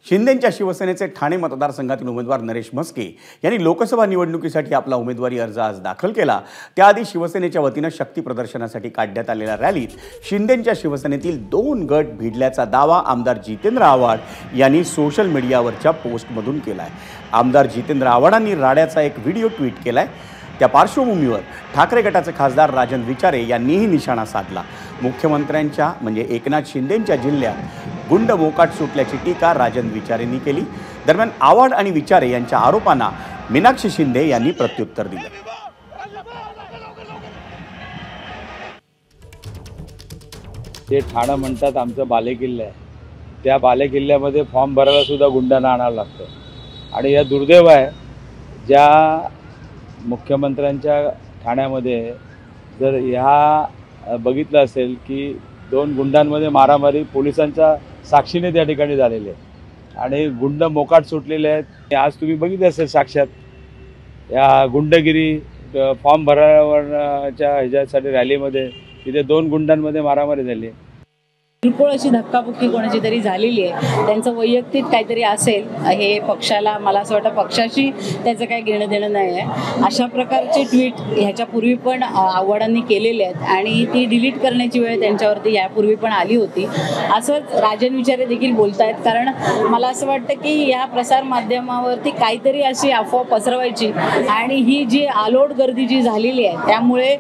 शिंदेंच्या शिवसेनेचे ठाणे मतदारसंघातील उमेदवार नरेश म्हस्के यांनी लोकसभा निवडणुकीसाठी आपला उमेदवारी अर्ज आज दाखल केला। त्याआधी शिवसेनेच्या वतीनं शक्ती प्रदर्शनासाठी काढण्यात आलेल्या रॅलीत शिंदेंच्या शिवसेनेतील 2 गट भिडल्याचा दावा आमदार जितेंद्र आव्हाड यांनी सोशल मीडियावरच्या पोस्टमधून केलाय। आमदार जितेंद्र आव्हाडांनी राड्याचा एक व्हिडिओ ट्विट केलाय। त्या पार्श्वभूमीवर ठाकरे गटाचे खासदार राजन विचारे यांनीही निशाणा साधला। मुख्यमंत्र्यांच्या म्हणजे एकनाथ शिंदेंच्या जिल्ह्यात गुंड मोकाट सुटल्याची टीका राजन विचारेंनी केली। दरम्यान आव्हाड आणि विचारे यांच्या आरोपांना मीनाक्षी शिंदे यांनी प्रत्युत्तर दिलं। ते ठाणे म्हणतात आमचं बालेकिल्ला आहे, त्या बालेकिल्ल्यामध्ये फॉर्म भरायला सुद्धा गुंडांना आणावं लागतं। आणि या दुर्दैव आहे, ज्या मुख्यमंत्र्यांच्या ठाण्यामध्ये जर ह्या बघितलं असेल की 2 गुंडांमध्ये मारामारी पोलिसांच्या साक्षीने त्या ठिकाणी झालेली आहे आणि गुंड मोकाट सुटलेले आहेत। आज तुम्ही बघितलं असेल साक्षात या गुंडगिरी फॉर्म भरावरच्या ह्याच्यासाठी रॅलीमध्ये तिथे 2 गुंडांमध्ये मारामारी झाली। किरकोळ अशी धक्काबुक्की कोणाची तरी झालेली आहे, त्यांचं वैयक्तिक काहीतरी असेल, हे पक्षाला मला असं वाटतं पक्षाशी त्याचं काही घेणं देणं नाही आहे। अशा प्रकारचे ट्विट ह्याच्यापूर्वी पण आव्हाडांनी केलेले आहेत आणि ती डिलीट करण्याची वेळ त्यांच्यावरती यापूर्वी पण आली होती, असंच राजन विचारे देखील बोलत आहेत। कारण मला असं वाटतं की या प्रसार माध्यमावरती काहीतरी अशी अफवा पसरवायची आणि ही जी आलोट गर्दी जी झालेली आहे त्यामुळे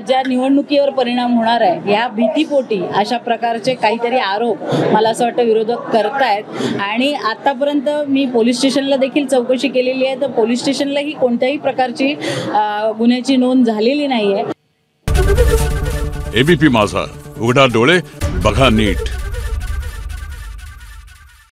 ज्या निवडणुकीवर परिणाम होणार आहे या भीतीपोटी अशा प्रकारचे काहीतरी आरोप मला असं वाटतं विरोधक करतायत। आणि आतापर्यंत मी पोलीस स्टेशनला देखील चौकशी केलेली आहे, तर पोलीस स्टेशनलाही कोणत्याही प्रकारची गुन्ह्याची नोंद झालेली नाहीये। एबीपी माझा, उघडा डोळे बघा नीट।